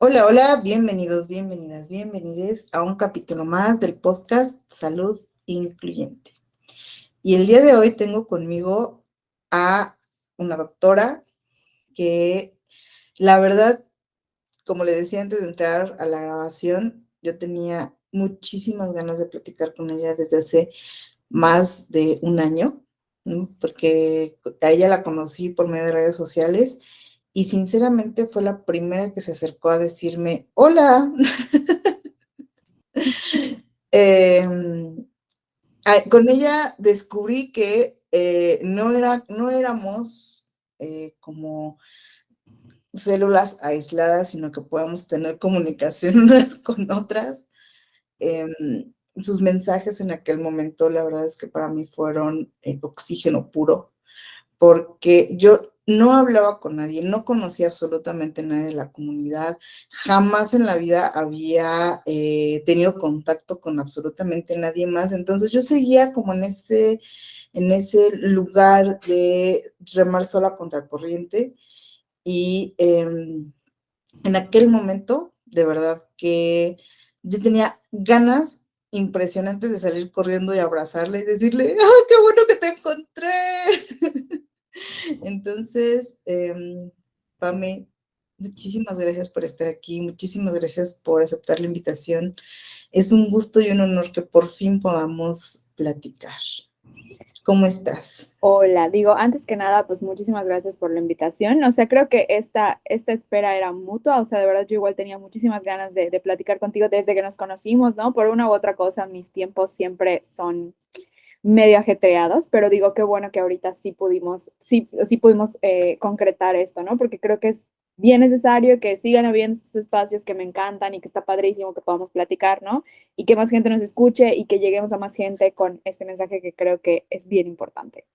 Hola, hola, bienvenidos, bienvenidas, bienvenides a un capítulo más del podcast Salud Incluyente. Y el día de hoy tengo conmigo a una doctora que, la verdad, como le decía antes de entrar a la grabación, yo tenía muchísimas ganas de platicar con ella desde hace más de un año, ¿no? Porque a ella la conocí por medio de redes sociales y sinceramente fue la primera que se acercó a decirme, hola. Con ella descubrí que no éramos como células aisladas, sino que podemos tener comunicación unas con otras. Eh, Sus mensajes en aquel momento, la verdad es que para mí fueron oxígeno puro, porque yo no hablaba con nadie, no conocía absolutamente a nadie de la comunidad, jamás en la vida había tenido contacto con absolutamente nadie más, entonces yo seguía como en ese lugar de remar sola contra el corriente y en aquel momento, de verdad que yo tenía ganas impresionantes de salir corriendo y abrazarle y decirle, ¡ah, qué bueno que te encontré! Entonces, Pame, muchísimas gracias por estar aquí, muchísimas gracias por aceptar la invitación. Es un gusto y un honor que por fin podamos platicar. ¿Cómo estás? Hola, digo, antes que nada, pues muchísimas gracias por la invitación. O sea, creo que esta espera era mutua. O sea, de verdad yo igual tenía muchísimas ganas de platicar contigo desde que nos conocimos, ¿no? Por una u otra cosa, mis tiempos siempre son medio ajetreados, pero digo, qué bueno que ahorita sí pudimos concretar esto, ¿no? Porque creo que es bien necesario que sigan habiendo estos espacios que me encantan y que está padrísimo que podamos platicar, ¿no? Y que más gente nos escuche y que lleguemos a más gente con este mensaje que creo que es bien importante.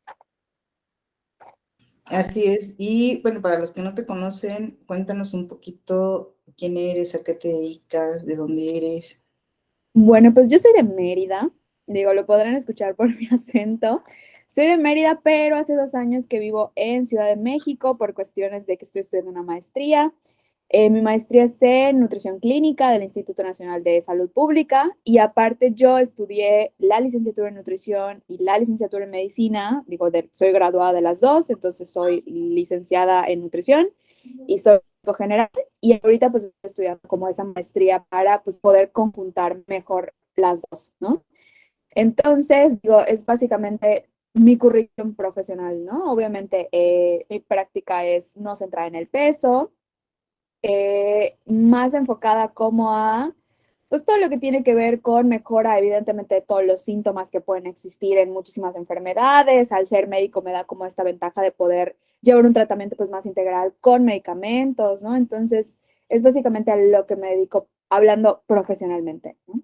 Así es. Y bueno, para los que no te conocen, cuéntanos un poquito quién eres, a qué te dedicas, de dónde eres. Bueno, pues yo soy de Mérida, digo, lo podrán escuchar por mi acento. Soy de Mérida, pero hace 2 años que vivo en Ciudad de México por cuestiones de que estoy estudiando una maestría. Mi maestría es en nutrición clínica del Instituto Nacional de Salud Pública y aparte yo estudié la licenciatura en nutrición y la licenciatura en medicina, digo, soy graduada de las dos, entonces soy licenciada en nutrición y soy médico general y ahorita pues estoy estudiando como esa maestría para pues poder conjuntar mejor las dos, ¿no? Entonces, digo, es básicamente mi currículum profesional, ¿no? Obviamente mi práctica es no centrada en el peso, más enfocada como a, pues todo lo que tiene que ver con mejora, evidentemente, de todos los síntomas que pueden existir en muchísimas enfermedades. Al ser médico me da como esta ventaja de poder llevar un tratamiento pues más integral con medicamentos, ¿no? Entonces, es básicamente a lo que me dedico hablando profesionalmente, ¿no?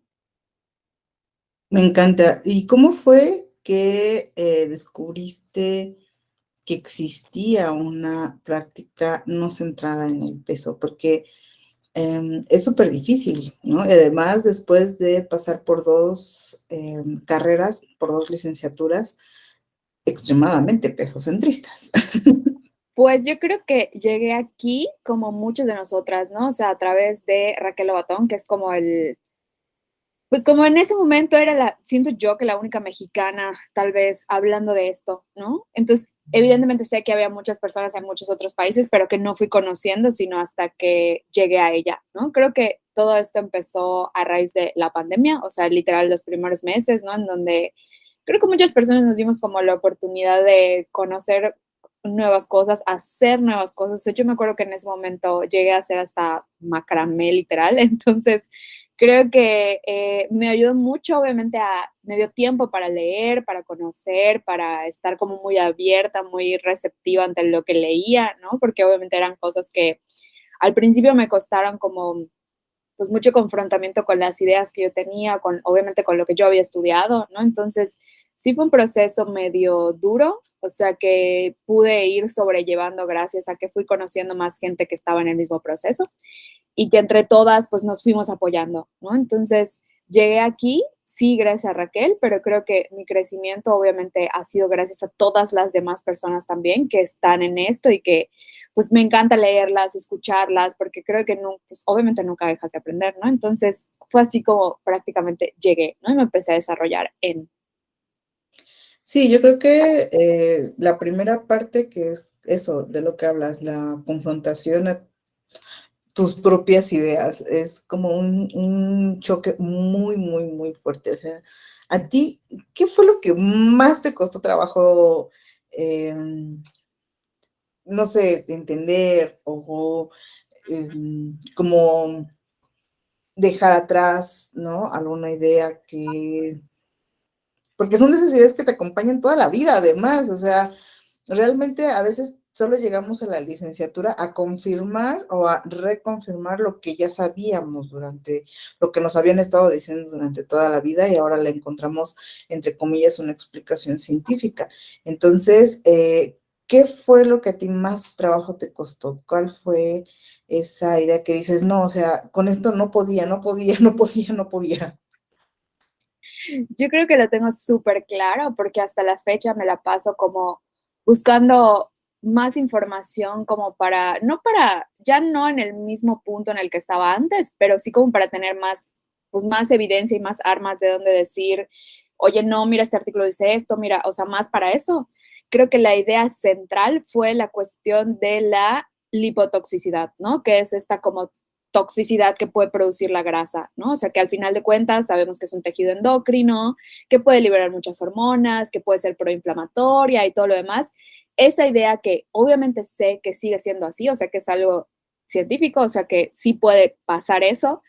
Me encanta. ¿Y cómo fue que descubriste que existía una práctica no centrada en el peso? Porque es súper difícil, ¿no? Y además, después de pasar por dos carreras, por dos licenciaturas, extremadamente pesocentristas. Pues yo creo que llegué aquí como muchas de nosotras, ¿no? O sea, a través de Raquel Lobatón, que es como pues como en ese momento era siento yo que la única mexicana tal vez hablando de esto, ¿no? Entonces, evidentemente sé que había muchas personas en muchos otros países, pero que no fui conociendo sino hasta que llegué a ella, ¿no? Creo que todo esto empezó a raíz de la pandemia, o sea, literal los primeros meses, ¿no? En donde creo que muchas personas nos dimos como la oportunidad de conocer nuevas cosas, hacer nuevas cosas. O sea, yo me acuerdo que en ese momento llegué a hacer hasta macramé literal, entonces creo que me ayudó mucho, obviamente, me dio tiempo para leer, para conocer, para estar como muy abierta, muy receptiva ante lo que leía, ¿no? Porque obviamente eran cosas que al principio me costaron como pues mucho confrontamiento con las ideas que yo tenía, con obviamente con lo que yo había estudiado, ¿no? Entonces, sí fue un proceso medio duro, o sea que pude ir sobrellevando gracias a que fui conociendo más gente que estaba en el mismo proceso y que entre todas pues nos fuimos apoyando, ¿no? Entonces llegué aquí sí gracias a Raquel, pero creo que mi crecimiento obviamente ha sido gracias a todas las demás personas también que están en esto y que pues me encanta leerlas, escucharlas, porque creo que no, pues obviamente nunca dejas de aprender, ¿no? Entonces fue así como prácticamente llegué, ¿no? Y me empecé a desarrollar en... Sí, yo creo que la primera parte que es eso, de lo que hablas, la confrontación a tus propias ideas, es como un choque muy, muy, muy fuerte. O sea, a ti, ¿qué fue lo que más te costó trabajo, no sé, entender o como dejar atrás, ¿no? Alguna idea que porque son de esas ideas que te acompañan toda la vida, además, o sea, realmente a veces solo llegamos a la licenciatura a confirmar o a reconfirmar lo que ya sabíamos durante, lo que nos habían estado diciendo durante toda la vida y ahora le encontramos, entre comillas, una explicación científica. Entonces, ¿qué fue lo que a ti más trabajo te costó? ¿Cuál fue esa idea que dices, no, o sea, con esto no podía, no podía, no podía, no podía? Yo creo que lo tengo súper claro porque hasta la fecha me la paso como buscando más información como para, no para, ya no en el mismo punto en el que estaba antes, pero sí como para tener más, pues más evidencia y más armas de donde decir, oye, no, mira, este artículo dice esto, mira, o sea, más para eso. Creo que la idea central fue la cuestión de la lipotoxicidad, ¿no? Que es esta como toxicidad que puede producir la grasa, ¿no? O sea, que al final de cuentas sabemos que es un tejido endocrino, que puede liberar muchas hormonas, que puede ser proinflamatoria y todo lo demás. Esa idea que obviamente sé que sigue siendo así, o sea, que es algo científico, o sea, que sí puede pasar eso,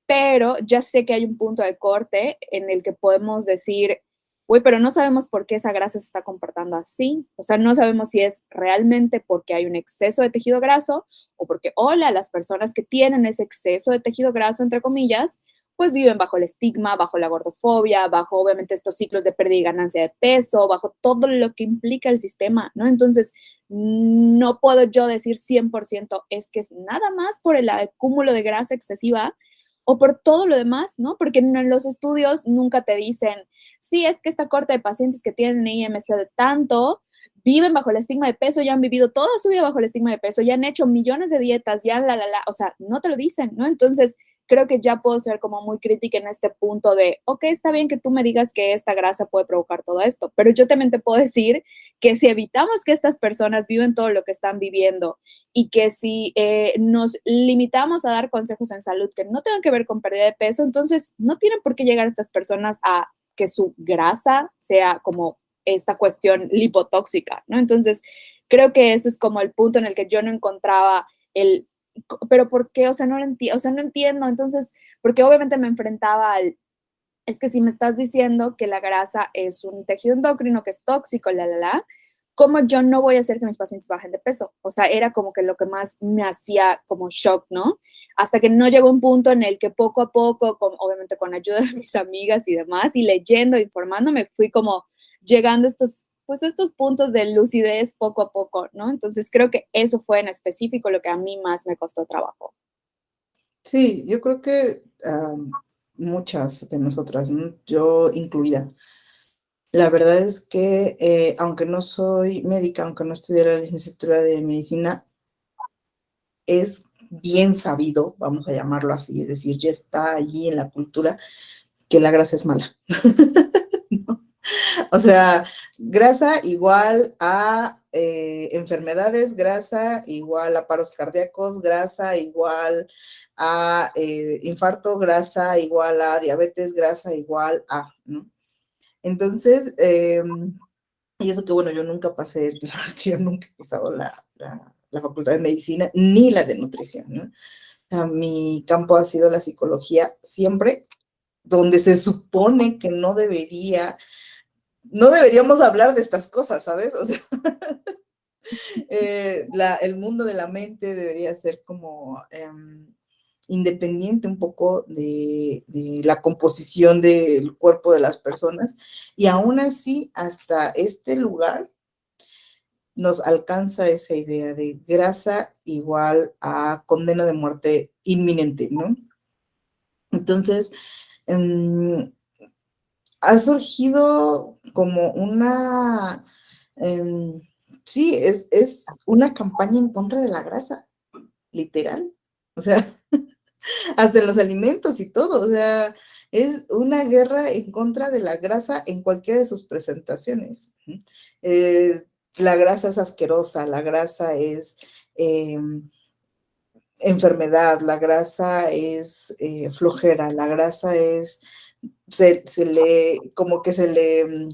pero ya sé que hay un punto de corte en el que podemos decir, uy, pero no sabemos por qué esa grasa se está comportando así. O sea, no sabemos si es realmente porque hay un exceso de tejido graso o porque, hola, las personas que tienen ese exceso de tejido graso, entre comillas, pues viven bajo el estigma, bajo la gordofobia, bajo obviamente estos ciclos de pérdida y ganancia de peso, bajo todo lo que implica el sistema, ¿no? Entonces, no puedo yo decir 100% es que es nada más por el acúmulo de grasa excesiva o por todo lo demás, ¿no? Porque en los estudios nunca te dicen, sí, es que esta corte de pacientes que tienen IMC de tanto viven bajo el estigma de peso, ya han vivido toda su vida bajo el estigma de peso, ya han hecho millones de dietas, ya o sea, no te lo dicen, ¿no? Entonces, creo que ya puedo ser como muy crítica en este punto de, ok, está bien que tú me digas que esta grasa puede provocar todo esto, pero yo también te puedo decir que si evitamos que estas personas viven todo lo que están viviendo y que si nos limitamos a dar consejos en salud que no tengan que ver con pérdida de peso, entonces no tienen por qué llegar estas personas a que su grasa sea como esta cuestión lipotóxica, ¿no? Entonces, creo que eso es como el punto en el que yo no encontraba el, pero ¿por qué? O sea, no lo entiendo, o sea, no entiendo. Entonces, porque obviamente me enfrentaba al, es que si me estás diciendo que la grasa es un tejido endocrino que es tóxico, ¿cómo yo no voy a hacer que mis pacientes bajen de peso? O sea, era como que lo que más me hacía como shock, ¿no? Hasta que no llegó un punto en el que poco a poco, obviamente con ayuda de mis amigas y demás, y leyendo, informándome, fui como llegando a estos, pues estos puntos de lucidez poco a poco, ¿no? Entonces creo que eso fue en específico lo que a mí más me costó trabajo. Sí, yo creo que muchas de nosotras, ¿no? Yo incluida. La verdad es que, aunque no soy médica, aunque no estudié la licenciatura de medicina, es bien sabido, vamos a llamarlo así, es decir, ya está allí en la cultura que la grasa es mala. ¿No? O sea, grasa igual a enfermedades, grasa igual a paros cardíacos, grasa igual a infarto, grasa igual a diabetes, grasa igual a, ¿no? Entonces, y eso que bueno, yo nunca pasé, la verdad es que yo nunca he pasado la facultad de medicina ni la de nutrición, ¿no? O sea, mi campo ha sido la psicología siempre, donde se supone que no deberíamos hablar de estas cosas, ¿sabes? O sea, el mundo de la mente debería ser como independiente un poco de la composición del cuerpo de las personas. Y aún así, hasta este lugar nos alcanza esa idea de grasa igual a condena de muerte inminente, ¿no? Entonces, ha surgido como una, sí, es una campaña en contra de la grasa, literal. O sea, hasta en los alimentos y todo. O sea, es una guerra en contra de la grasa en cualquiera de sus presentaciones. La grasa es asquerosa, la grasa es enfermedad, la grasa es flojera, la grasa es, como que se le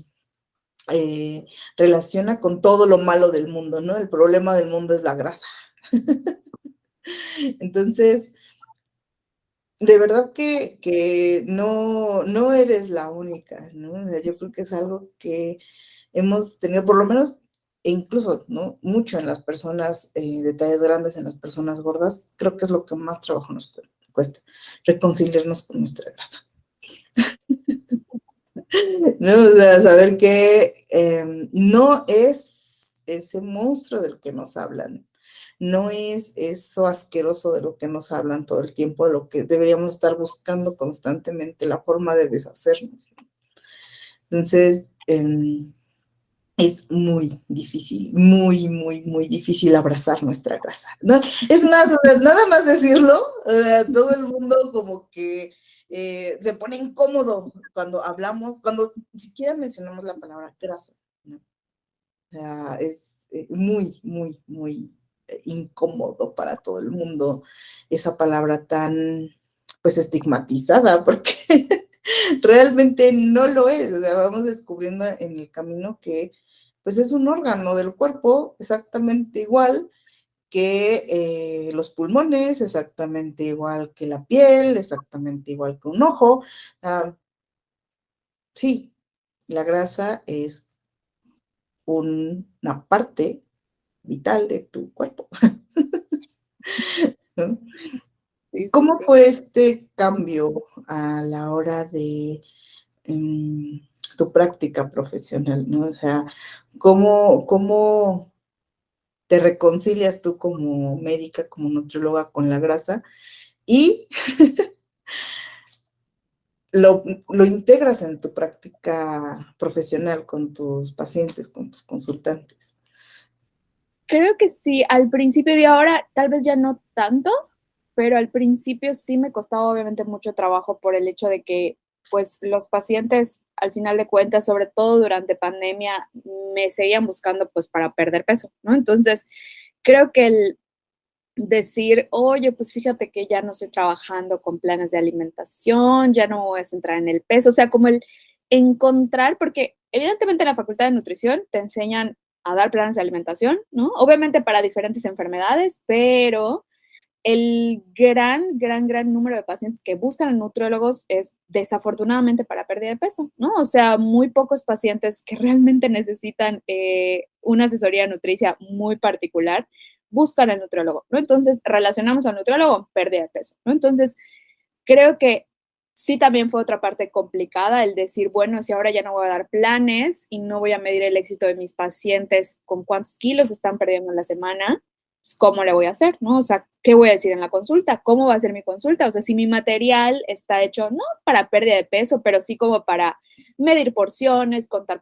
relaciona con todo lo malo del mundo, ¿no? El problema del mundo es la grasa. Entonces, de verdad que no eres la única, ¿no? O sea, yo creo que es algo que hemos tenido, por lo menos, e incluso, ¿no? Mucho en las personas de tallas grandes, en las personas gordas, creo que es lo que más trabajo nos cuesta, reconciliarnos con nuestra grasa. ¿No? O sea, saber que no es ese monstruo del que nos hablan, no es eso asqueroso de lo que nos hablan todo el tiempo, de lo que deberíamos estar buscando constantemente la forma de deshacernos. Entonces, es muy difícil, muy, muy, muy difícil abrazar nuestra grasa, ¿no? Es más, o sea, nada más decirlo, todo el mundo como que se pone incómodo cuando hablamos, cuando siquiera mencionamos la palabra grasa, ¿no? O sea, es muy, muy, muy incómodo para todo el mundo esa palabra tan, pues, estigmatizada, porque realmente no lo es. O sea, vamos descubriendo en el camino que, pues, es un órgano del cuerpo exactamente igual que los pulmones, exactamente igual que la piel, exactamente igual que un ojo. Sí, la grasa es una parte vital de tu cuerpo, ¿no? Sí, sí, ¿Cómo sí. fue este cambio a la hora de tu práctica profesional, ¿no? O sea, ¿cómo te reconcilias tú como médica, como nutrióloga con la grasa y lo integras en tu práctica profesional con tus pacientes, con tus consultantes? Creo que sí, al principio de ahora tal vez ya no tanto, pero al principio sí me costaba obviamente mucho trabajo por el hecho de que pues los pacientes al final de cuentas, sobre todo durante pandemia, me seguían buscando pues para perder peso, ¿no? Entonces, creo que el decir, oye, pues fíjate que ya no estoy trabajando con planes de alimentación, ya no me voy a centrar en el peso, o sea, como el encontrar, porque evidentemente en la Facultad de Nutrición te enseñan a dar planes de alimentación, ¿no? Obviamente para diferentes enfermedades, pero el gran número de pacientes que buscan a nutriólogos es desafortunadamente para pérdida de peso, ¿no? O sea, muy pocos pacientes que realmente necesitan una asesoría nutricia muy particular buscan al nutriólogo, ¿no? Entonces, relacionamos al nutriólogo, pérdida de peso, ¿no? Entonces, creo que sí también fue otra parte complicada el decir, bueno, si ahora ya no voy a dar planes y no voy a medir el éxito de mis pacientes con cuántos kilos están perdiendo en la semana, pues, ¿cómo le voy a hacer? ¿No? O sea, ¿qué voy a decir en la consulta? ¿Cómo va a ser mi consulta? O sea, si mi material está hecho no para pérdida de peso, pero sí como para medir porciones, contar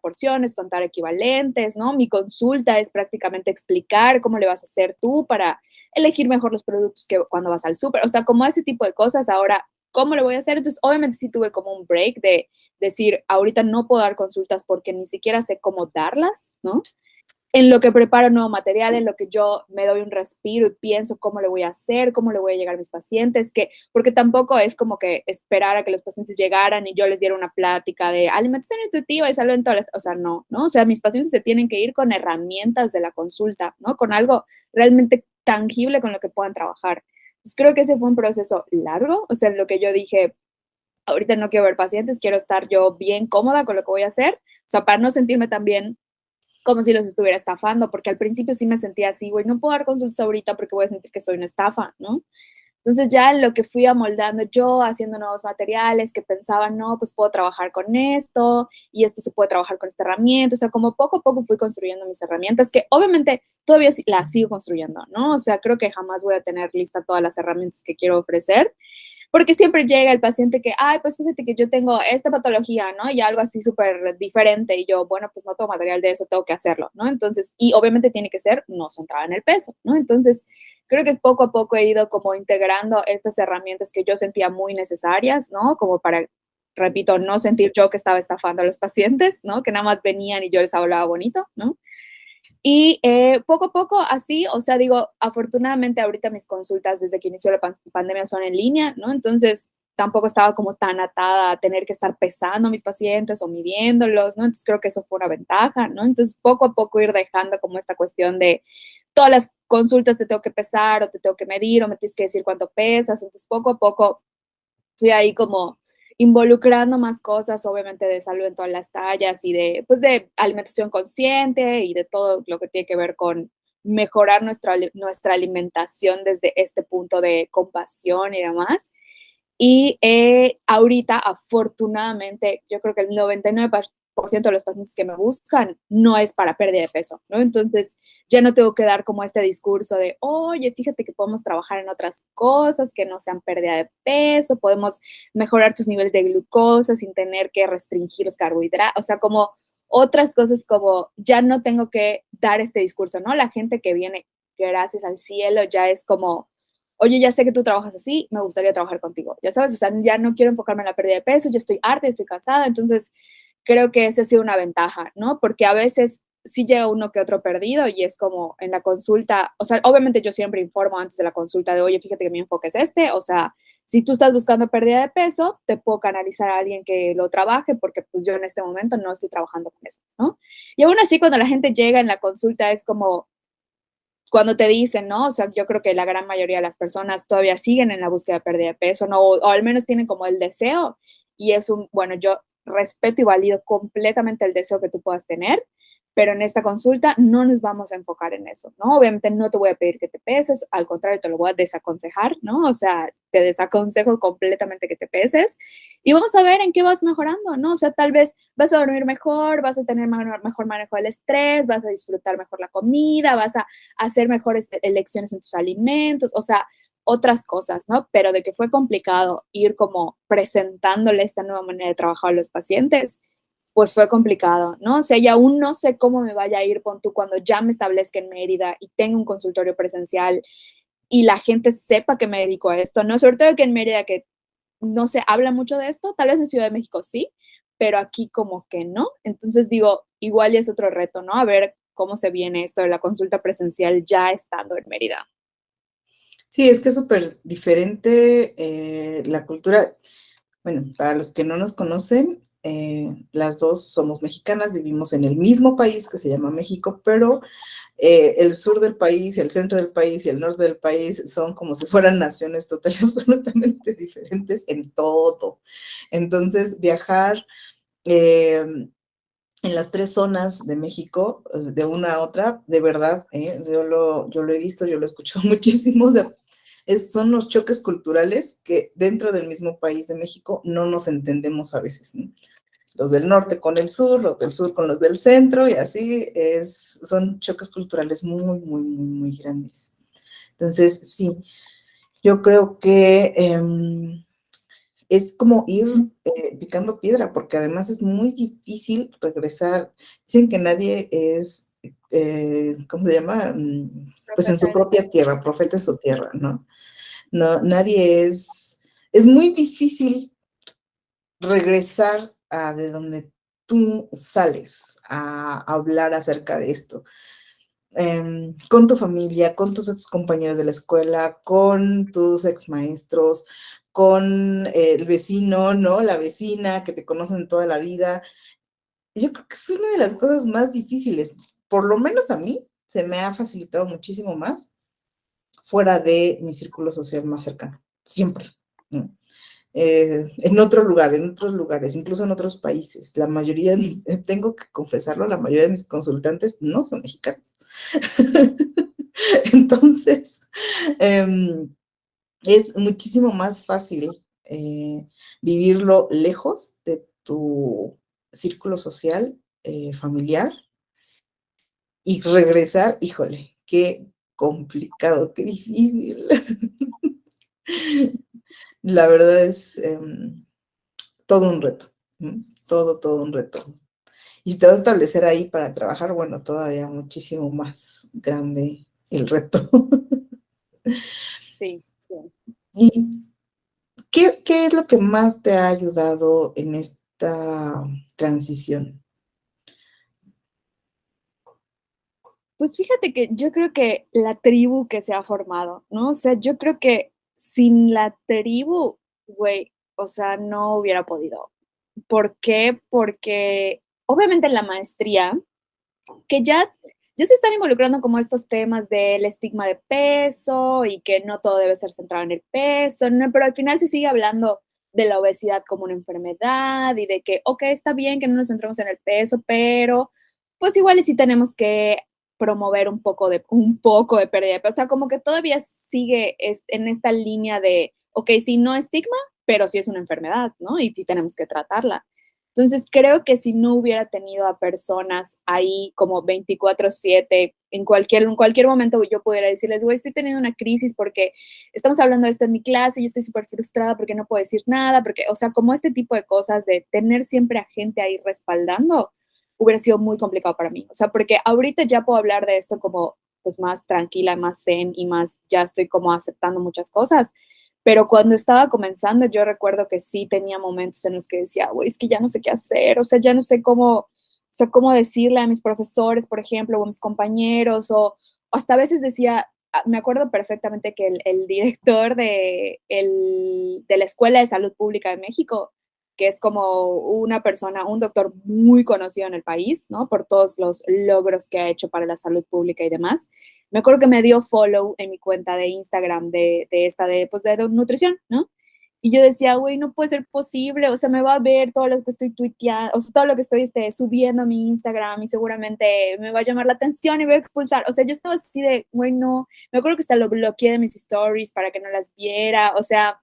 equivalentes, ¿no? Mi consulta es prácticamente explicar cómo le vas a hacer tú para elegir mejor los productos que cuando vas al súper, o sea, como ese tipo de cosas, ahora ¿cómo lo voy a hacer? Entonces, obviamente sí tuve como un break de decir, ahorita no puedo dar consultas porque ni siquiera sé cómo darlas, ¿no? En lo que preparo nuevo material, en lo que yo me doy un respiro y pienso cómo lo voy a hacer, cómo le voy a llegar a mis pacientes, que, porque tampoco es como que esperar a que los pacientes llegaran y yo les diera una plática de alimentación intuitiva y salud en todas las, o sea, no, ¿no? O sea, mis pacientes se tienen que ir con herramientas de la consulta, ¿no? Con algo realmente tangible con lo que puedan trabajar. Entonces, creo que ese fue un proceso largo, o sea, en lo que yo dije, ahorita no quiero ver pacientes, quiero estar yo bien cómoda con lo que voy a hacer, o sea, para no sentirme tan bien como si los estuviera estafando, porque al principio sí me sentía así, güey, no puedo dar consultas ahorita porque voy a sentir que soy una estafa, ¿no? Entonces ya en lo que fui amoldando yo, haciendo nuevos materiales, que pensaba, no, pues puedo trabajar con esto y esto se puede trabajar con esta herramienta, o sea, como poco a poco fui construyendo mis herramientas, que obviamente todavía las sigo construyendo, ¿no? O sea, creo que jamás voy a tener lista todas las herramientas que quiero ofrecer, porque siempre llega el paciente que, ay, pues fíjate que yo tengo esta patología, ¿no? Y algo así súper diferente. Y yo, bueno, pues no tengo material de eso, tengo que hacerlo, ¿no? Entonces, y obviamente tiene que ser no centrada en el peso, ¿no? Entonces, creo que es poco a poco he ido como integrando estas herramientas que yo sentía muy necesarias, ¿no? Como para, repito, no sentir yo que estaba estafando a los pacientes, ¿no? Que nada más venían y yo les hablaba bonito, ¿no? Y poco a poco así, o sea, digo, afortunadamente ahorita mis consultas desde que inició la pandemia son en línea, ¿no? Entonces tampoco estaba como tan atada a tener que estar pesando a mis pacientes o midiéndolos, ¿no? Entonces creo que eso fue una ventaja, ¿no? Entonces poco a poco ir dejando como esta cuestión de todas las consultas te tengo que pesar o te tengo que medir o me tienes que decir cuánto pesas, entonces poco a poco fui ahí como involucrando más cosas, obviamente de salud en todas las tallas y de, pues de alimentación consciente y de todo lo que tiene que ver con mejorar nuestra alimentación desde este punto de compasión y demás. Y ahorita, afortunadamente, yo creo que el 99% de los pacientes que me buscan no es para pérdida de peso, ¿no? Entonces, ya no tengo que dar como este discurso de, oye, fíjate que podemos trabajar en otras cosas que no sean pérdida de peso, podemos mejorar tus niveles de glucosa sin tener que restringir los carbohidratos, o sea, como otras cosas como ya no tengo que dar este discurso, ¿no? La gente que viene, gracias al cielo, ya es como oye, ya sé que tú trabajas así, me gustaría trabajar contigo, ya sabes, o sea, ya no quiero enfocarme en la pérdida de peso, ya estoy harta, estoy cansada, entonces creo que esa ha sido una ventaja, ¿no? Porque a veces sí llega uno que otro perdido y es como en la consulta, o sea, obviamente yo siempre informo antes de la consulta de, oye, fíjate que mi enfoque es este, o sea, si tú estás buscando pérdida de peso, te puedo canalizar a alguien que lo trabaje porque pues yo en este momento no estoy trabajando con eso, ¿no? Y aún así cuando la gente llega en la consulta es como, cuando te dicen, ¿no? O sea, yo creo que la gran mayoría de las personas todavía siguen en la búsqueda de pérdida de peso, ¿no? O al menos tienen como el deseo y es un, bueno, yo respeto y valido completamente el deseo que tú puedas tener, pero en esta consulta no nos vamos a enfocar en eso, ¿no? Obviamente no te voy a pedir que te peses, al contrario, te lo voy a desaconsejar, ¿no? O sea, te desaconsejo completamente que te peses y vamos a ver en qué vas mejorando, ¿no? O sea, tal vez vas a dormir mejor, vas a tener mejor manejo del estrés, vas a disfrutar mejor la comida, vas a hacer mejores elecciones en tus alimentos, o sea, otras cosas, ¿no? Pero de que fue complicado ir como presentándole esta nueva manera de trabajar a los pacientes, pues fue complicado, ¿no? O sea, y aún no sé cómo me vaya a ir, pon tú, cuando ya me establezca en Mérida y tenga un consultorio presencial y la gente sepa que me dedico a esto, ¿no? Sobre todo que en Mérida, que no se habla mucho de esto, tal vez en Ciudad de México sí, pero aquí como que no. Entonces digo, igual es otro reto, ¿no? A ver cómo se viene esto de la consulta presencial ya estando en Mérida. Sí, es que es súper diferente la cultura. Bueno, para los que no nos conocen, las dos somos mexicanas, vivimos en el mismo país que se llama México, pero el sur del país, el centro del país y el norte del país son como si fueran naciones total y absolutamente diferentes en todo. Entonces, viajar en las tres zonas de México, de una a otra, de verdad, yo lo he visto, yo lo he escuchado muchísimo, o sea, son los choques culturales que dentro del mismo país de México no nos entendemos a veces, ¿no? Los del norte con el sur, los del sur con los del centro, y así son choques culturales muy, muy, muy, muy grandes. Entonces, sí, yo creo que es como ir picando piedra, porque además es muy difícil regresar. Dicen que nadie es, ¿cómo se llama? Pues en Profeta su en propia tierra, profeta en su tierra, ¿no? No, nadie es muy difícil regresar a de donde tú sales a hablar acerca de esto. Con tu familia, con tus ex compañeros de la escuela, con tus ex maestros, con el vecino, ¿no? La vecina que te conocen toda la vida. Yo creo que es una de las cosas más difíciles, por lo menos a mí, se me ha facilitado muchísimo más fuera de mi círculo social más cercano, siempre, ¿no? En otro lugar, en otros lugares, incluso en otros países. La mayoría, tengo que confesarlo, la mayoría de mis consultantes no son mexicanos. Entonces, es muchísimo más fácil vivirlo lejos de tu círculo social, familiar, y regresar, híjole, qué complicado, qué difícil. La verdad es todo un reto, ¿no? Todo un reto. Y si te vas a establecer ahí para trabajar, bueno, todavía muchísimo más grande el reto. Sí. ¿Y qué es lo que más te ha ayudado en esta transición? Pues fíjate que yo creo que la tribu que se ha formado, ¿no? O sea, yo creo que sin la tribu, güey, o sea, no hubiera podido. ¿Por qué? Porque obviamente en la maestría, que ya se están involucrando como estos temas del estigma de peso y que no todo debe ser centrado en el peso, ¿no? Pero al final se sigue hablando de la obesidad como una enfermedad y de que, ok, está bien que no nos centremos en el peso, pero pues igual y sí tenemos que promover un poco de pérdida de peso. O sea, como que todavía sigue en esta línea de, ok, sí, no estigma, pero sí es una enfermedad, ¿no? Y sí tenemos que tratarla. Entonces, creo que si no hubiera tenido a personas ahí como 24/7, en cualquier momento yo pudiera decirles, güey, estoy teniendo una crisis porque estamos hablando de esto en mi clase y estoy súper frustrada porque no puedo decir nada, porque, o sea, como este tipo de cosas de tener siempre a gente ahí respaldando, hubiera sido muy complicado para mí. O sea, porque ahorita ya puedo hablar de esto como pues más tranquila, más zen y más, ya estoy como aceptando muchas cosas, pero cuando estaba comenzando, yo recuerdo que sí tenía momentos en los que decía, güey, es que ya no sé qué hacer, o sea, ya no sé cómo, o sea, cómo decirle a mis profesores, por ejemplo, o a mis compañeros, o hasta a veces decía, me acuerdo perfectamente que el director de la Escuela de Salud Pública de México, que es como una persona, un doctor muy conocido en el país, ¿no? Por todos los logros que ha hecho para la salud pública y demás. Me acuerdo que me dio follow en mi cuenta de Instagram pues de nutrición, ¿no? Y yo decía, güey, no puede ser posible, o sea, me va a ver todo lo que estoy tuiteando, o sea, todo lo que estoy subiendo a mi Instagram y seguramente me va a llamar la atención y me va a expulsar. O sea, yo estaba así de, güey, no, me acuerdo que hasta lo bloqueé de mis stories para que no las viera, o sea,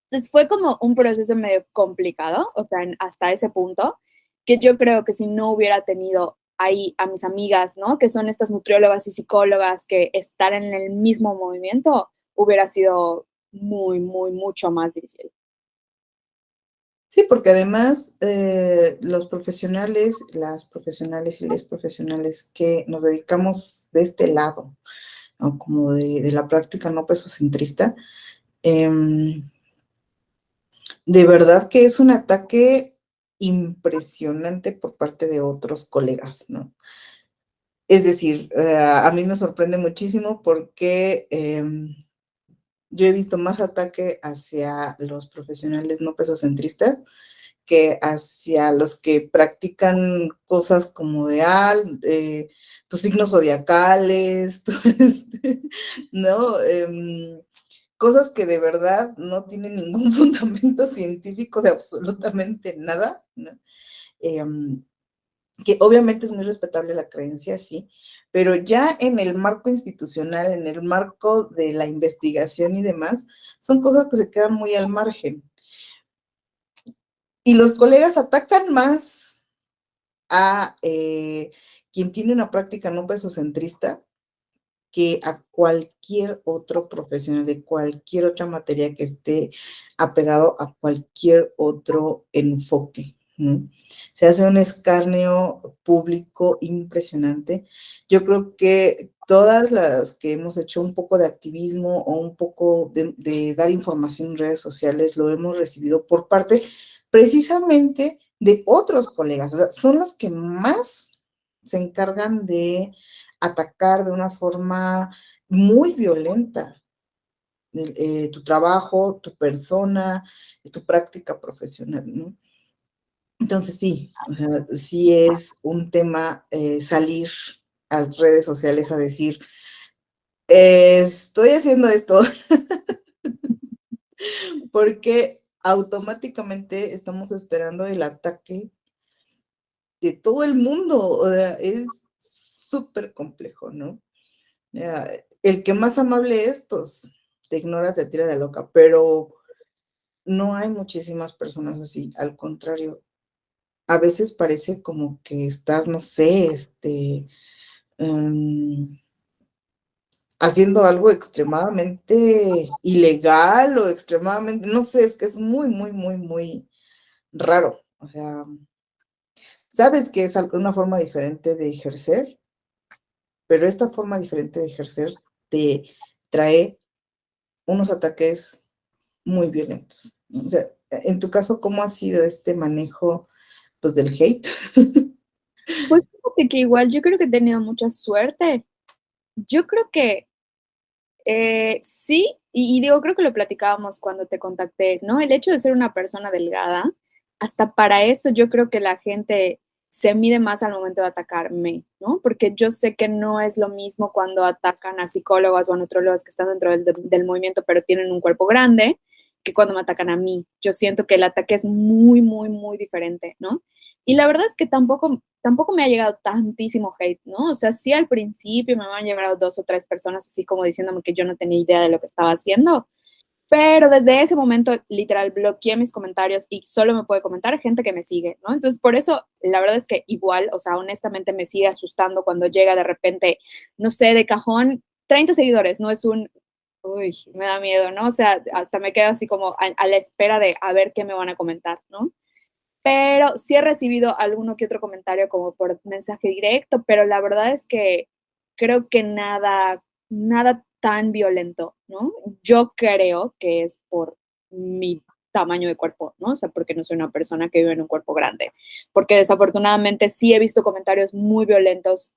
entonces fue como un proceso medio complicado, o sea, hasta ese punto, que yo creo que si no hubiera tenido ahí a mis amigas, ¿no? Que son estas nutriólogas y psicólogas que estar en el mismo movimiento, hubiera sido mucho más difícil. Sí, porque además los profesionales, las profesionales y les profesionales que nos dedicamos de este lado, ¿no? Como de la práctica no pesocentrista, de verdad que es un ataque impresionante por parte de otros colegas, ¿no? Es decir, a mí me sorprende muchísimo porque yo he visto más ataque hacia los profesionales no pesocentristas que hacia los que practican cosas como de tus signos zodiacales, ¿no? Cosas que de verdad no tienen ningún fundamento científico de absolutamente nada, ¿no? Em, que obviamente es muy respetable la creencia, sí, pero ya en el marco institucional, en el marco de la investigación y demás, son cosas que se quedan muy al margen. Y los colegas atacan más a quien tiene una práctica no pesocentrista que a cualquier otro profesional de cualquier otra materia que esté apegado a cualquier otro enfoque, ¿no? Se hace un escarnio público impresionante. Yo creo que todas las que hemos hecho un poco de activismo o un poco de dar información en redes sociales lo hemos recibido por parte precisamente de otros colegas. O sea, son los que más se encargan de atacar de una forma muy violenta tu trabajo, tu persona, tu práctica profesional, ¿no? Entonces sí, o sea, sí es un tema salir a redes sociales a decir, estoy haciendo esto, porque automáticamente estamos esperando el ataque de todo el mundo, o sea, es súper complejo, ¿no? El que más amable es, pues, te ignora, te tira de loca, pero no hay muchísimas personas así, al contrario, a veces parece como que estás, no sé, mm, haciendo algo extremadamente ilegal o extremadamente, no sé, es que es muy, muy, muy, muy raro. O sea, sabes que es una forma diferente de ejercer, pero esta forma diferente de ejercer te trae unos ataques muy violentos, ¿no? O sea, en tu caso, ¿cómo ha sido este manejo, pues, del hate? Pues fíjate que igual yo creo que he tenido mucha suerte. Yo creo que sí, y digo, creo que lo platicábamos cuando te contacté, ¿no? El hecho de ser una persona delgada, hasta para eso yo creo que la gente se mide más al momento de atacarme, ¿no? Porque yo sé que no es lo mismo cuando atacan a psicólogas o a nutrólogas que están dentro del movimiento, pero tienen un cuerpo grande, que cuando me atacan a mí. Yo siento que el ataque es muy, muy, muy diferente, ¿no? Y la verdad es que tampoco me ha llegado tantísimo hate, ¿no? O sea, sí al principio me han llegado 2 o 3 personas así como diciéndome que yo no tenía idea de lo que estaba haciendo, pero desde ese momento literal bloqueé mis comentarios y solo me puede comentar gente que me sigue, ¿no? Entonces, por eso la verdad es que igual, o sea, honestamente me sigue asustando cuando llega de repente, no sé, de cajón, 30 seguidores, no es un, uy, me da miedo, ¿no? O sea, hasta me quedo así como a la espera de a ver qué me van a comentar, ¿no? Pero sí he recibido alguno que otro comentario como por mensaje directo, pero la verdad es que creo que nada tan violento, ¿no? Yo creo que es por mi tamaño de cuerpo, ¿no? O sea, porque no soy una persona que vive en un cuerpo grande. Porque desafortunadamente sí he visto comentarios muy violentos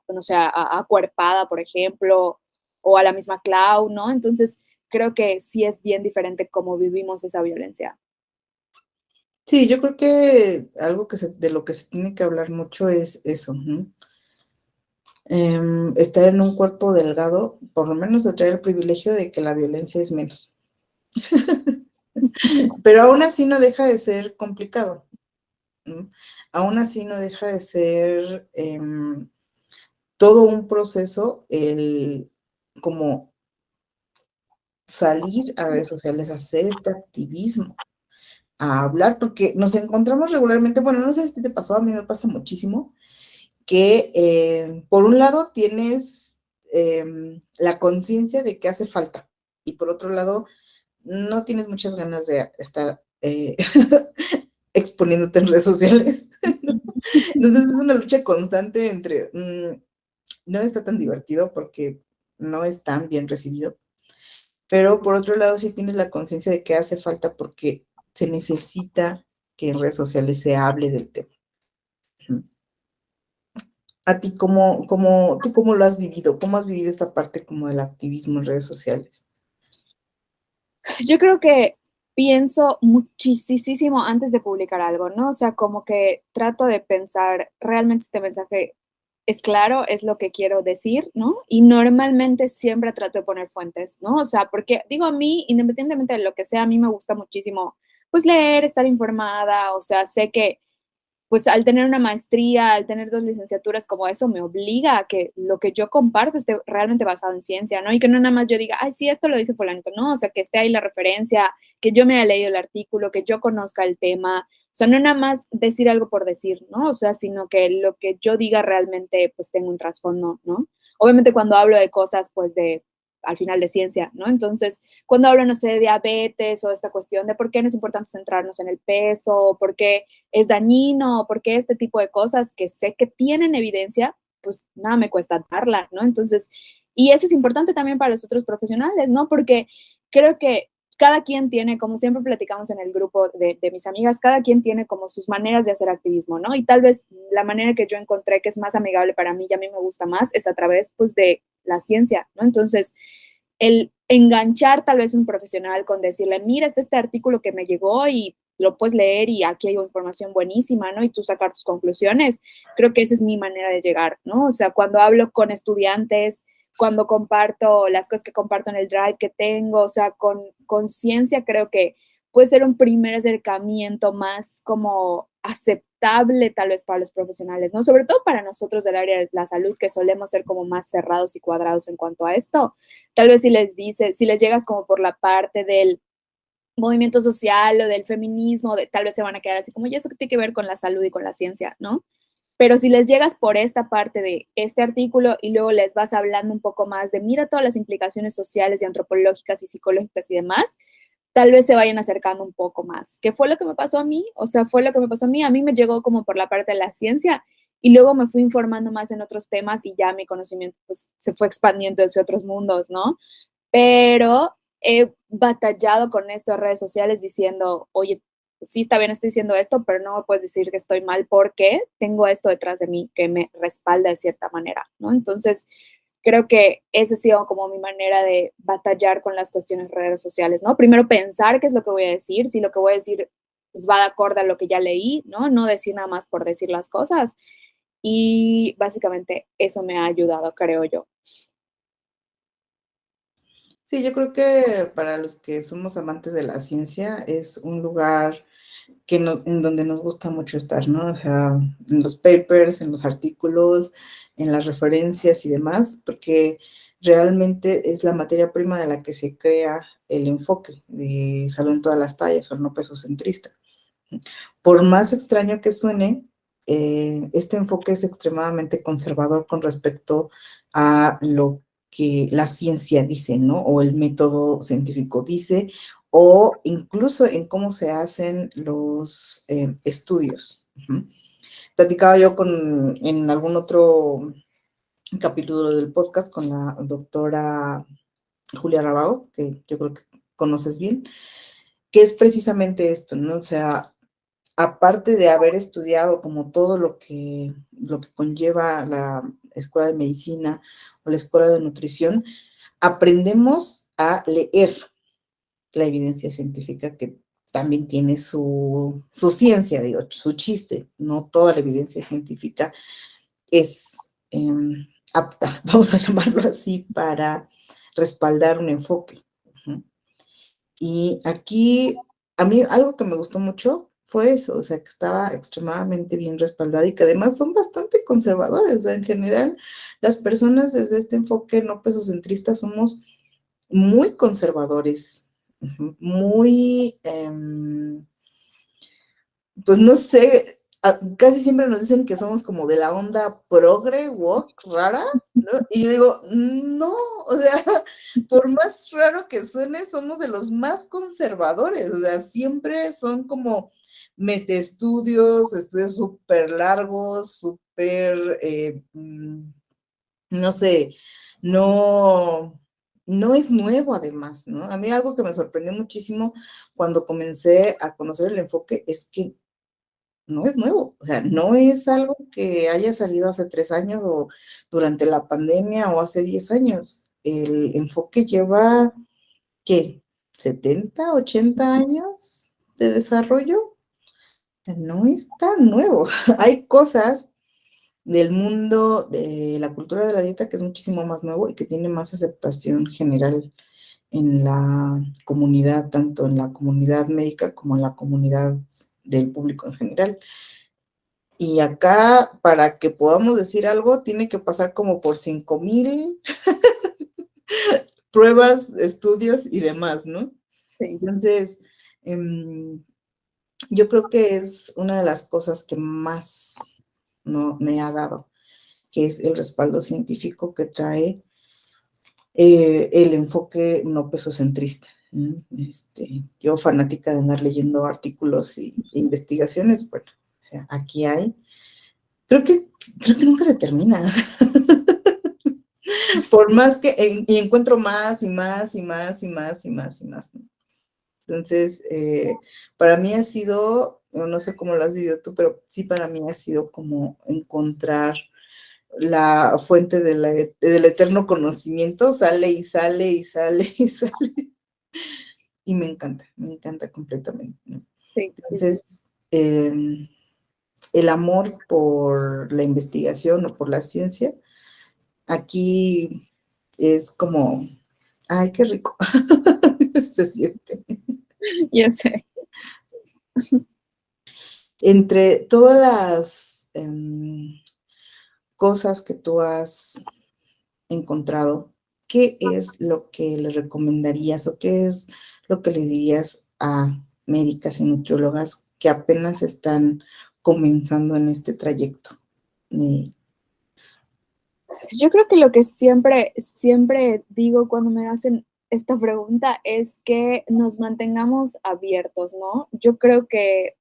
no sé, a Cuerpada, por ejemplo, o a la misma Clau, ¿no? Entonces, creo que sí es bien diferente cómo vivimos esa violencia. Sí, yo creo que algo de lo que se tiene que hablar mucho es eso, ¿no? Estar en un cuerpo delgado, por lo menos de traer el privilegio de que la violencia es menos. Pero aún así no deja de ser complicado, ¿no? Aún así no deja de ser todo un proceso el como salir a redes sociales, hacer este activismo, a hablar, porque nos encontramos regularmente, bueno, no sé si te pasó, a mí me pasa muchísimo, que por un lado tienes la conciencia de que hace falta y por otro lado no tienes muchas ganas de estar exponiéndote en redes sociales, ¿no? Entonces es una lucha constante entre no está tan divertido porque no es tan bien recibido, pero por otro lado sí tienes la conciencia de que hace falta porque se necesita que en redes sociales se hable del tema. ¿A ti tú cómo lo has vivido? ¿Cómo has vivido esta parte como del activismo en redes sociales? Yo creo que pienso muchisísimo antes de publicar algo, ¿no? O sea, como que trato de pensar, realmente este mensaje es claro, es lo que quiero decir, ¿no? Y normalmente siempre trato de poner fuentes, ¿no? O sea, porque digo, a mí, independientemente de lo que sea, a mí me gusta muchísimo, pues leer, estar informada, o sea, sé que pues al tener una maestría, al tener 2 licenciaturas como eso, me obliga a que lo que yo comparto esté realmente basado en ciencia, ¿no? Y que no nada más yo diga, ay, sí, esto lo dice fulanito, no, o sea, que esté ahí la referencia, que yo me haya leído el artículo, que yo conozca el tema, o sea, no nada más decir algo por decir, ¿no? O sea, sino que lo que yo diga realmente, pues, tenga un trasfondo, ¿no? Obviamente cuando hablo de cosas, pues, al final de ciencia, ¿no? Entonces, cuando hablo, no sé, de diabetes o esta cuestión de por qué no es importante centrarnos en el peso, por qué es dañino, porque este tipo de cosas que sé que tienen evidencia, pues nada me cuesta darla, ¿no? Entonces, y eso es importante también para los otros profesionales, ¿no? Porque creo que cada quien tiene, como siempre platicamos en el grupo de mis amigas, cada quien tiene como sus maneras de hacer activismo, ¿no? Y tal vez la manera que yo encontré que es más amigable para mí y a mí me gusta más es a través, pues, de la ciencia, ¿no? Entonces, el enganchar tal vez un profesional con decirle, mira, este artículo que me llegó y lo puedes leer y aquí hay información buenísima, ¿no? Y tú sacar tus conclusiones. Creo que esa es mi manera de llegar, ¿no? O sea, cuando hablo con estudiantes, cuando comparto las cosas que comparto en el drive que tengo, o sea, con conciencia creo que puede ser un primer acercamiento más como aceptable tal vez para los profesionales, ¿no? Sobre todo para nosotros del área de la salud, que solemos ser como más cerrados y cuadrados en cuanto a esto. Tal vez si les llegas como por la parte del movimiento social o del feminismo, tal vez se van a quedar así como, ¿y eso qué tiene que ver con la salud y con la ciencia, no? Pero si les llegas por esta parte de este artículo y luego les vas hablando un poco más de mira todas las implicaciones sociales y antropológicas y psicológicas y demás, tal vez se vayan acercando un poco más. ¿Qué fue lo que me pasó a mí? O sea, fue lo que me pasó a mí me llegó como por la parte de la ciencia y luego me fui informando más en otros temas y ya mi conocimiento pues, se fue expandiendo hacia otros mundos, ¿no? Pero he batallado con esto en redes sociales diciendo, oye, sí está bien, estoy diciendo esto, pero no me puedes decir que estoy mal porque tengo esto detrás de mí que me respalda de cierta manera, ¿no? Entonces, creo que esa ha sido como mi manera de batallar con las cuestiones de redes sociales, ¿no? Primero pensar qué es lo que voy a decir, si lo que voy a decir pues, va de acuerdo a lo que ya leí, ¿no? No decir nada más por decir las cosas. Y básicamente eso me ha ayudado, creo yo. Sí, yo creo que para los que somos amantes de la ciencia es un lugar en donde nos gusta mucho estar, ¿no? O sea, en los papers, en los artículos, en las referencias y demás, porque realmente es la materia prima de la que se crea el enfoque de salud en todas las tallas o no pesocentrista. Por más extraño que suene, este enfoque es extremadamente conservador con respecto a lo que la ciencia dice, ¿no? O el método científico dice, o incluso en cómo se hacen los estudios. Platicaba yo en algún otro capítulo del podcast con la doctora Julia Rabao, que yo creo que conoces bien, que es precisamente esto, ¿no? O sea, aparte de haber estudiado como todo lo que conlleva la escuela de medicina o la escuela de nutrición, aprendemos a leer la evidencia científica que también tiene su ciencia, digo, su chiste. No toda la evidencia científica es apta, vamos a llamarlo así, para respaldar un enfoque. Y aquí, a mí algo que me gustó mucho fue eso, o sea, que estaba extremadamente bien respaldada y que además son bastante conservadores. O sea, en general, las personas desde este enfoque no pesocentrista somos muy conservadores, muy, pues no sé, casi siempre nos dicen que somos como de la onda progre, woke, rara, ¿no? Y yo digo, no, o sea, por más raro que suene, somos de los más conservadores, o sea, siempre son como estudios súper largos, súper, no sé, no, no es nuevo además, ¿no? A mí algo que me sorprendió muchísimo cuando comencé a conocer el enfoque es que no es nuevo, o sea, no es algo que haya salido hace 3 años o durante la pandemia o hace 10 años. El enfoque lleva, ¿qué? ¿70, 80 años de desarrollo? O sea, no es tan nuevo. Hay cosas del mundo de la cultura de la dieta que es muchísimo más nuevo y que tiene más aceptación general en la comunidad, tanto en la comunidad médica como en la comunidad del público en general. Y acá, para que podamos decir algo, tiene que pasar como por 5,000 pruebas, estudios y demás, ¿no? Sí. Entonces, yo creo que es una de las cosas que más no, me ha dado, que es el respaldo científico que trae el enfoque no pesocentrista. Yo fanática de andar leyendo artículos e investigaciones, bueno, o sea, aquí hay. Creo que nunca se termina. Por más que, y encuentro más y más y más y más y más y más, ¿no? Entonces, para mí ha sido, no sé cómo lo has vivido tú, pero sí para mí ha sido como encontrar la fuente del eterno conocimiento, sale y sale y sale y sale, y me encanta completamente, ¿no? Sí, sí, sí. Entonces, el amor por la investigación o por la ciencia, aquí es como, ay, qué rico se siente. Yo sé. Entre todas las cosas que tú has encontrado, ¿qué es lo que le recomendarías o qué es lo que le dirías a médicas y nutriólogas que apenas están comenzando en este trayecto? Yo creo que lo que siempre digo cuando me hacen esta pregunta es que nos mantengamos abiertos, ¿no? Yo creo que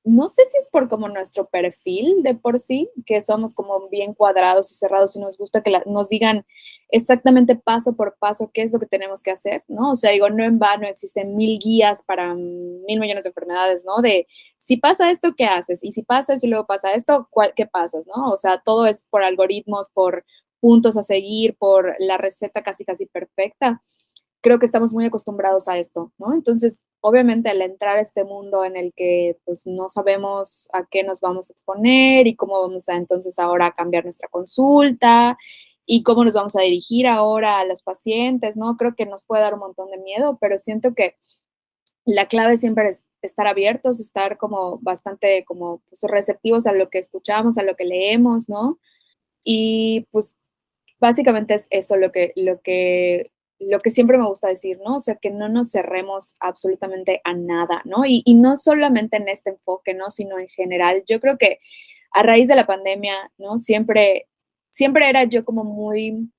no sé si es por como nuestro perfil de por sí, que somos como bien cuadrados y cerrados y nos gusta que nos digan exactamente paso por paso qué es lo que tenemos que hacer, ¿no? O sea, digo, no en vano existen 1000 guías para 1000 millones de enfermedades, ¿no? De si pasa esto, ¿qué haces? Y si pasa eso y luego pasa esto, ¿qué pasas, no? O sea, todo es por algoritmos, por puntos a seguir, por la receta casi casi perfecta. Creo que estamos muy acostumbrados a esto, ¿no? Entonces, obviamente, al entrar a este mundo en el que pues no sabemos a qué nos vamos a exponer y cómo vamos a entonces ahora cambiar nuestra consulta y cómo nos vamos a dirigir ahora a los pacientes, ¿no? Creo que nos puede dar un montón de miedo, pero siento que la clave siempre es estar abiertos, estar como bastante como pues, receptivos a lo que escuchamos, a lo que leemos, ¿no? Y pues básicamente es eso lo que siempre me gusta decir, ¿no? O sea, que no nos cerremos absolutamente a nada, ¿no? Y no solamente en este enfoque, ¿no? Sino en general. Yo creo que a raíz de la pandemia, ¿no? Siempre era yo como muy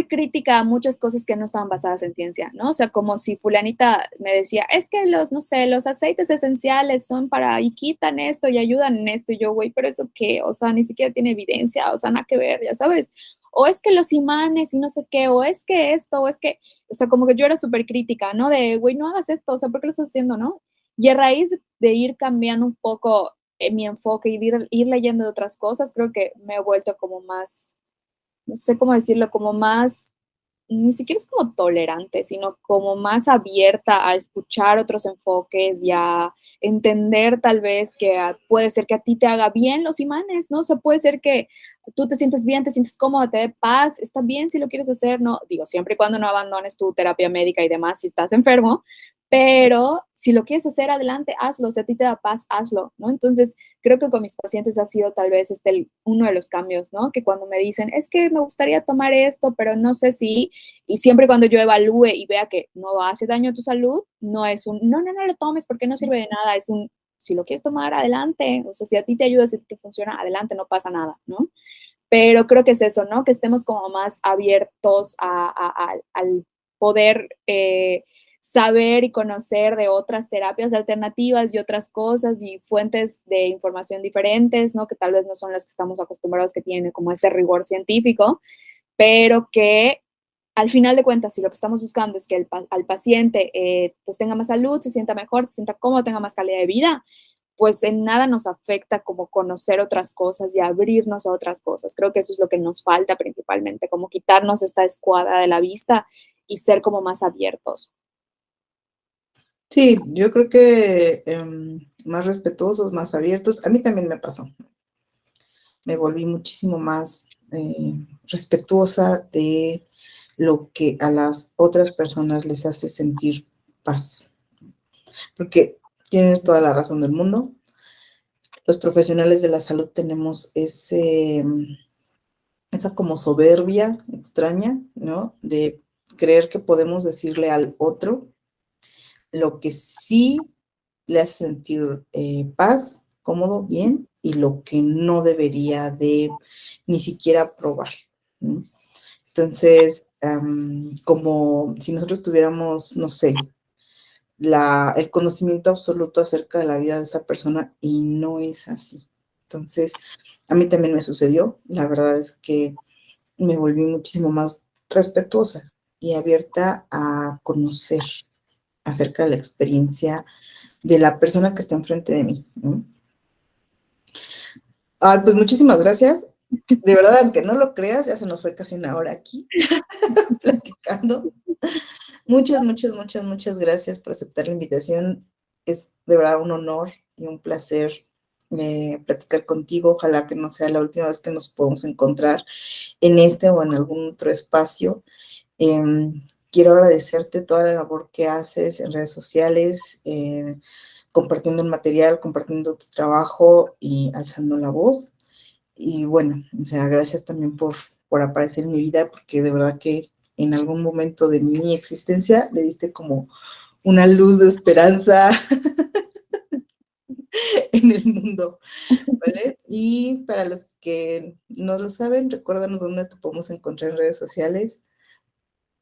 crítica a muchas cosas que no estaban basadas en ciencia, ¿no? O sea, como si fulanita me decía, es que no sé, los aceites esenciales son para y quitan esto y ayudan en esto, y yo, güey, pero eso qué, o sea, ni siquiera tiene evidencia, o sea, nada que ver, ya sabes, o es que los imanes y no sé qué, o es que esto, o es que, o sea, como que yo era súper crítica, ¿no? De, güey, no hagas esto, o sea, ¿por qué lo estás haciendo, no? Y a raíz de ir cambiando un poco mi enfoque y de ir leyendo de otras cosas, creo que me he vuelto como más no sé cómo decirlo, como más, ni siquiera es como tolerante, sino como más abierta a escuchar otros enfoques y a entender tal vez que puede ser que a ti te haga bien los imanes, ¿no? O sea, puede ser que tú te sientes bien, te sientes cómodo, te dé paz, está bien si lo quieres hacer, ¿no? Digo, siempre y cuando no abandones tu terapia médica y demás si estás enfermo, pero si lo quieres hacer, adelante, hazlo, si a ti te da paz, hazlo, ¿no? Entonces, creo que con mis pacientes ha sido tal vez uno de los cambios, ¿no? Que cuando me dicen, es que me gustaría tomar esto, pero no sé si, y siempre cuando yo evalúe y vea que no hace daño a tu salud, no es no lo tomes porque no sirve de nada, es si lo quieres tomar, adelante, o sea, si a ti te ayuda, si te funciona, adelante, no pasa nada, ¿no? Pero creo que es eso, ¿no? Que estemos como más abiertos al poder saber y conocer de otras terapias alternativas y otras cosas y fuentes de información diferentes, ¿no? Que tal vez no son las que estamos acostumbrados que tienen como este rigor científico, pero que al final de cuentas, si lo que estamos buscando es que al paciente pues tenga más salud, se sienta mejor, se sienta cómodo, tenga más calidad de vida, pues en nada nos afecta como conocer otras cosas y abrirnos a otras cosas. Creo que eso es lo que nos falta principalmente, como quitarnos esta escuadra de la vista y ser como más abiertos. Sí, yo creo que más respetuosos, más abiertos. A mí también me pasó. Me volví muchísimo más respetuosa de lo que a las otras personas les hace sentir paz. Porque tienes toda la razón del mundo. Los profesionales de la salud tenemos esa como soberbia extraña, ¿no? De creer que podemos decirle al otro lo que sí le hace sentir paz, cómodo, bien, y lo que no debería de ni siquiera probar, ¿no? Entonces, como si nosotros tuviéramos, no sé, el conocimiento absoluto acerca de la vida de esa persona y no es así. Entonces, a mí también me sucedió. La verdad es que me volví muchísimo más respetuosa y abierta a conocer acerca de la experiencia de la persona que está enfrente de mí, ¿no? Ay, pues muchísimas gracias. De verdad, aunque no lo creas, ya se nos fue casi una hora aquí platicando. Muchas gracias por aceptar la invitación. Es de verdad un honor y un placer platicar contigo. Ojalá que no sea la última vez que nos podamos encontrar en este o en algún otro espacio. Quiero agradecerte toda la labor que haces en redes sociales, compartiendo el material, compartiendo tu trabajo y alzando la voz. Y bueno, o sea, gracias también por aparecer en mi vida, porque de verdad que en algún momento de mi existencia le diste como una luz de esperanza en el mundo, ¿vale? Y para los que no lo saben, recuérdanos dónde te podemos encontrar en redes sociales.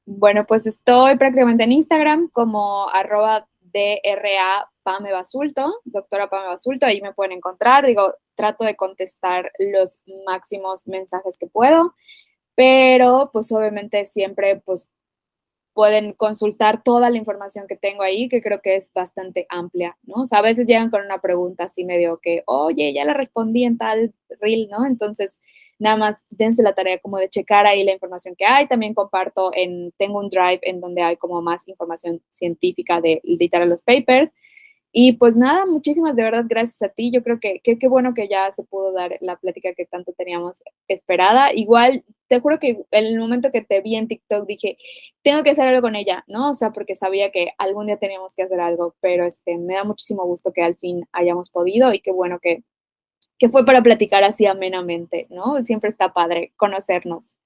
Bueno, pues estoy prácticamente en Instagram como @DRA Pame Basulto, doctora Pame Basulto, ahí me pueden encontrar. Digo, trato de contestar los máximos mensajes que puedo, pero pues obviamente siempre pues pueden consultar toda la información que tengo ahí, que creo que es bastante amplia, ¿no? O sea, a veces llegan con una pregunta así medio que, oye, ya la respondí en tal reel, ¿no? Entonces, nada más dense la tarea como de checar ahí la información que hay. También comparto tengo un drive en donde hay como más información científica de literal los papers. Y pues nada, muchísimas de verdad gracias a ti. Yo creo que qué bueno que ya se pudo dar la plática que tanto teníamos esperada. Igual, te juro que en el momento que te vi en TikTok dije, tengo que hacer algo con ella, ¿no? O sea, porque sabía que algún día teníamos que hacer algo, pero me da muchísimo gusto que al fin hayamos podido y qué bueno que fue para platicar así amenamente, ¿no? Siempre está padre conocernos.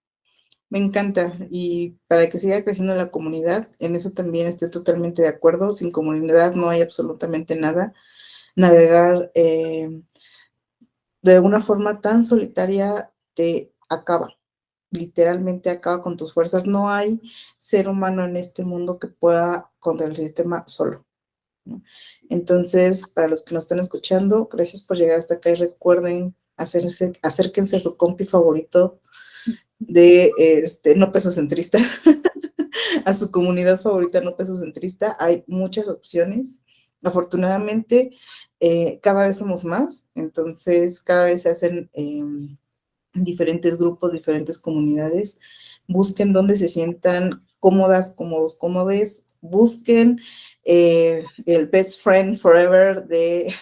Me encanta y para que siga creciendo la comunidad, en eso también estoy totalmente de acuerdo. Sin comunidad no hay absolutamente nada. Navegar de una forma tan solitaria te acaba, literalmente acaba con tus fuerzas. No hay ser humano en este mundo que pueda contra el sistema solo, ¿no? Entonces, para los que nos están escuchando, gracias por llegar hasta acá y recuerden acérquense a su compi favorito de no peso centrista, a su comunidad favorita no peso centrista. Hay muchas opciones. Afortunadamente, cada vez somos más, entonces cada vez se hacen diferentes grupos, diferentes comunidades. Busquen donde se sientan cómodas, cómodos, cómodes. Busquen el best friend forever de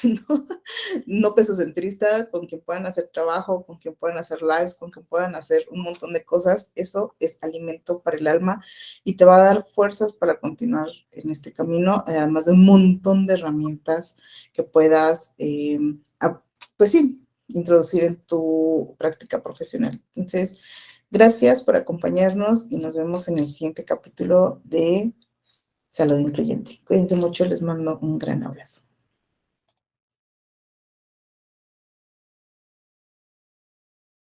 no pesocentrista, con quien puedan hacer trabajo, con quien puedan hacer lives, con quien puedan hacer un montón de cosas. Eso es alimento para el alma y te va a dar fuerzas para continuar en este camino, además de un montón de herramientas que puedas, pues sí, introducir en tu práctica profesional. Entonces, gracias por acompañarnos y nos vemos en el siguiente capítulo de Salud Incluyente. Cuídense mucho, les mando un gran abrazo.